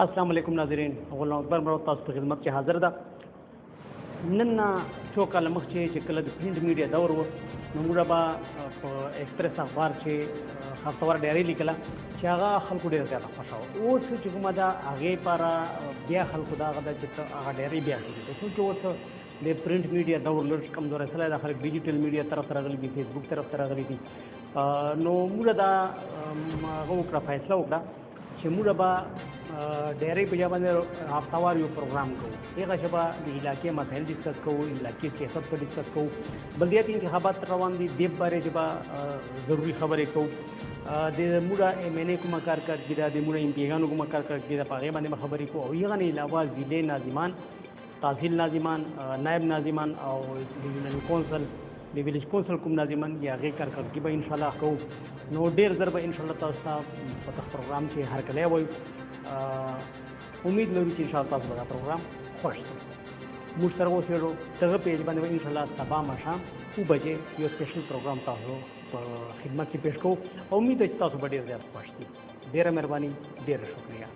अस्सलाम वालेकुम नाज़रीन, गुलाम अकबर मरो तासु په خدمت کې حاضر ده. نن څو کاله مخکې چې کله د پرنټ میډیا دور و نو موږ به په ایکسپریس اخبار چې هفتهوار ډایري لیکله چې هغه خلکو ډېر زیاته خوښه وه. اوس چې کومه ده هغې لپاره بیا خلکو دا هغه ده چې هغه ډایري بیا کړي ده، څو چې اوس د پرنټ میډیا دور لږ کمزوری سوی ده، خلک ډیجیټل میډیا طرف ته راغلي دي، فیسبوک طرف ته راغلي دي. نو موږ دا هغه وکړه، فیصله وکړه چې موږ به ډایري په ژبه باندې هفتهوار یو پروګرام کوو. هغه ژبه د علاقې مسایل ډسکس کوو، علاقې سیاست په ډسکس کوو، بلدیاتي انتخابات روان دي، دې بارے ژبه ضروري خبرې کوو. د موږ ایم این اے کومه کارکردګي ده، د موږ امپیګانو کومه کارکردګي ده، په هغې باندې به خبرې کوو. او هغه نه علاوه ضلعي ناظمان، تحصیل ناظمان، نایب ناظمان او ریجنل کونسل د ویلیج کونسل کوم ناظمان یا هغې کارکردګي به انشاءالله کوو. نو ډېر زر به انشاءالله تاسو ته په دغه پروګرام چې هرکلی وایو امید لرو چې انشاءالله تاسو به دا پروګرام خوښ شي. موږ سره اوسېږو دغه پیج باندې به انشاءالله سبا ماښام 2 بجې یو سپیشل پروګرام تاسو په خدمت کې پیش کوو او امید ده چې تاسو به ډېر زیات خوښ شي. ډېره مهرباني، ډېره شکریه.